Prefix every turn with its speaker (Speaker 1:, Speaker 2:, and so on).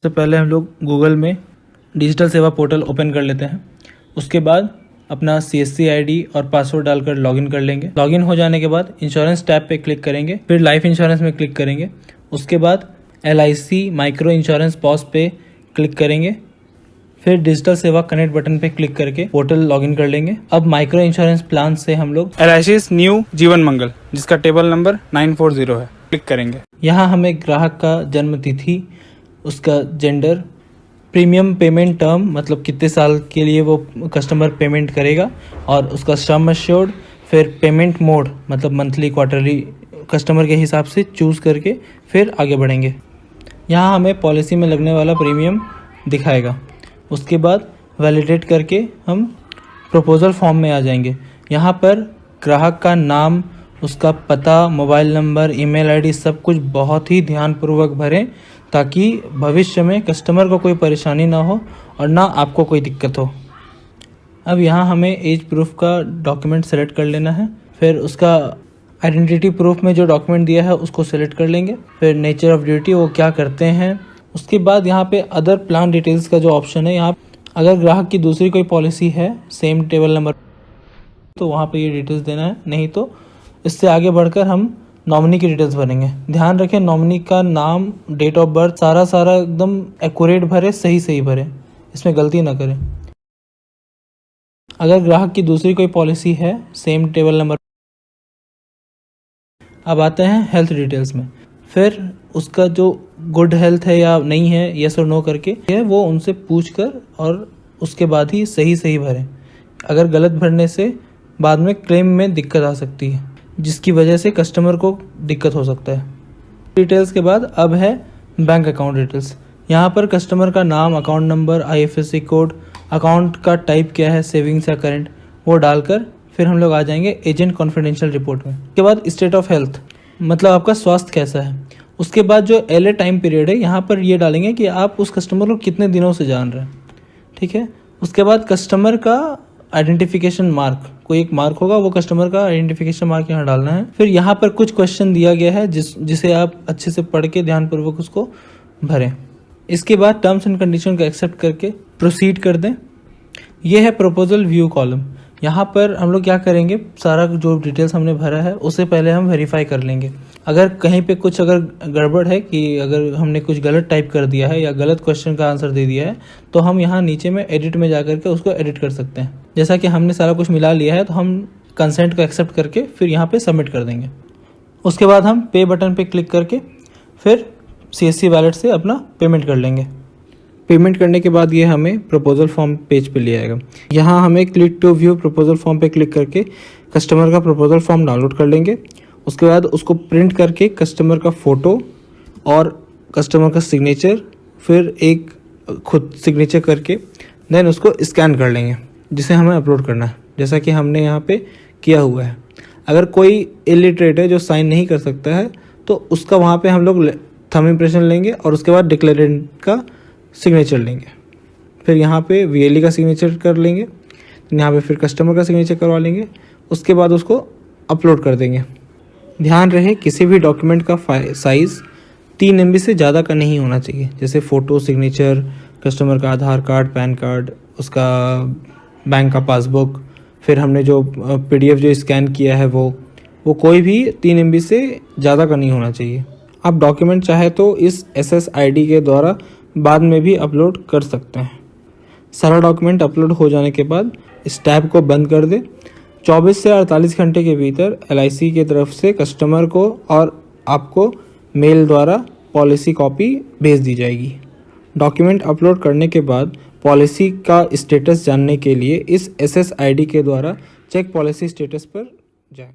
Speaker 1: सबसे पहले हम लोग गूगल में डिजिटल सेवा पोर्टल ओपन कर लेते हैं। उसके बाद अपना CSC ID और पासवर्ड डालकर लॉगिन कर लेंगे। लॉगिन हो जाने के बाद इंश्योरेंस टैब पे क्लिक करेंगे, फिर लाइफ इंश्योरेंस में क्लिक करेंगे। उसके बाद LIC माइक्रो इंश्योरेंस पॉज पे क्लिक करेंगे, फिर डिजिटल सेवा कनेक्ट बटन पे क्लिक करके पोर्टल लॉगिन कर लेंगे। अब माइक्रो इंश्योरेंस प्लान से हम लोग
Speaker 2: LIC न्यू जीवन मंगल जिसका टेबल नंबर 940 है, क्लिक करेंगे।
Speaker 1: यहाँ हमें ग्राहक का जन्म तिथि, उसका जेंडर, प्रीमियम पेमेंट टर्म मतलब कितने साल के लिए वो कस्टमर पेमेंट करेगा, और उसका सम एश्योर्ड, फिर पेमेंट मोड मतलब मंथली क्वार्टरली कस्टमर के हिसाब से चूज़ करके फिर आगे बढ़ेंगे। यहाँ हमें पॉलिसी में लगने वाला प्रीमियम दिखाएगा। उसके बाद वैलिडेट करके हम प्रपोजल फॉर्म में आ जाएंगे। यहाँ पर ग्राहक का नाम, उसका पता, मोबाइल नंबर, ईमेल ID सब कुछ बहुत ही ध्यानपूर्वक भरें ताकि भविष्य में कस्टमर को कोई परेशानी ना हो और ना आपको कोई दिक्कत हो। अब यहाँ हमें एज प्रूफ का डॉक्यूमेंट सेलेक्ट कर लेना है, फिर उसका आइडेंटिटी प्रूफ में जो डॉक्यूमेंट दिया है उसको सेलेक्ट कर लेंगे, फिर नेचर ऑफ ड्यूटी वो क्या करते हैं। उसके बाद यहाँ पे अदर प्लान डिटेल्स का जो ऑप्शन है, यहाँ अगर ग्राहक की दूसरी कोई पॉलिसी है सेम टेबल नंबर तो वहाँ पे ये डिटेल्स देना है, नहीं तो इससे आगे बढ़कर हम नॉमिनी की डिटेल्स भरेंगे। ध्यान रखें नॉमिनी का नाम, डेट ऑफ बर्थ सारा एकदम एक्यूरेट भरे, सही भरे, इसमें गलती ना करें। अगर ग्राहक की दूसरी कोई पॉलिसी है सेम टेबल नंबर। अब आते हैं हेल्थ डिटेल्स में, फिर उसका जो गुड हेल्थ है या नहीं है, यस और नो करके है वो उनसे पूछ कर और उसके बाद ही सही भरें। अगर गलत भरने से बाद में क्लेम में दिक्कत आ सकती है, जिसकी वजह से कस्टमर को दिक्कत हो सकता है। डिटेल्स के बाद अब है बैंक अकाउंट डिटेल्स। यहाँ पर कस्टमर का नाम, account number, IFSC code, account का टाइप क्या है, सेविंग्स या करेंट, वो डालकर फिर हम लोग आ जाएंगे एजेंट कॉन्फिडेंशियल रिपोर्ट में। उसके बाद स्टेट ऑफ हेल्थ मतलब आपका स्वास्थ्य कैसा है। उसके बाद जो LA टाइम पीरियड है यहाँ पर ये डालेंगे कि आप उस कस्टमर को कितने दिनों से जान रहे हैं, ठीक है। उसके बाद कस्टमर का आइडेंटिफिकेशन मार्क, कोई एक मार्क होगा, वो कस्टमर का आइडेंटिफिकेशन मार्क यहाँ डालना है। फिर यहाँ पर कुछ क्वेश्चन दिया गया है जिसे आप अच्छे से पढ़ के ध्यानपूर्वक उसको भरें। इसके बाद टर्म्स एंड कंडीशन को एक्सेप्ट करके प्रोसीड कर दें। यह है प्रपोजल व्यू कॉलम। यहाँ पर हम लोग क्या करेंगे, सारा जो डिटेल्स हमने भरा है उसे पहले हम वेरीफाई कर लेंगे। अगर कहीं पे कुछ अगर गड़बड़ है कि अगर हमने कुछ गलत टाइप कर दिया है या गलत क्वेश्चन का आंसर दे दिया है तो हम यहाँ नीचे में एडिट में जा करके उसको एडिट कर सकते हैं। जैसा कि हमने सारा कुछ मिला लिया है तो हम कंसेंट को एक्सेप्ट करके फिर यहाँ पे सबमिट कर देंगे। उसके बाद हम पे बटन पे क्लिक करके फिर CSC वॉलेट से अपना पेमेंट कर लेंगे। पेमेंट करने के बाद ये हमें प्रपोजल फॉर्म पेज पे ले आएगा। यहाँ हमें click to view proposal form पे क्लिक करके कस्टमर का प्रपोजल फॉर्म डाउनलोड कर लेंगे। उसके बाद उसको प्रिंट करके कस्टमर का फ़ोटो और कस्टमर का सिग्नेचर, फिर एक खुद सिग्नेचर करके देन उसको स्कैन कर लेंगे, जिसे हमें अपलोड करना है जैसा कि हमने यहाँ पे किया हुआ है। अगर कोई इलिटरेट है जो साइन नहीं कर सकता है तो उसका वहाँ पे हम लोग थंब इम्प्रेशन लेंगे और उसके बाद डिक्लेरेंट का सिग्नेचर लेंगे। फिर यहाँ पे VLE का सिग्नेचर कर लेंगे, यहाँ पे फिर कस्टमर का सिग्नेचर करवा लेंगे। उसके बाद उसको अपलोड कर देंगे। ध्यान रहे किसी भी डॉक्यूमेंट का साइज़ 3 MB से ज़्यादा का नहीं होना चाहिए, जैसे फ़ोटो, सिग्नेचर, कस्टमर का आधार कार्ड, पैन कार्ड, उसका बैंक का पासबुक, फिर हमने जो PDF जो स्कैन किया है वो कोई भी 3 MB से ज़्यादा का नहीं होना चाहिए। आप डॉक्यूमेंट चाहे तो इस SSID के द्वारा बाद में भी अपलोड कर सकते हैं। सारा डॉक्यूमेंट अपलोड हो जाने के बाद इस टैब को बंद कर दें। 24 से 48 घंटे के भीतर LIC की तरफ से कस्टमर को और आपको मेल द्वारा पॉलिसी कॉपी भेज दी जाएगी। डॉक्यूमेंट अपलोड करने के बाद पॉलिसी का स्टेटस जानने के लिए इस SSID के द्वारा चेक पॉलिसी स्टेटस पर जाएं।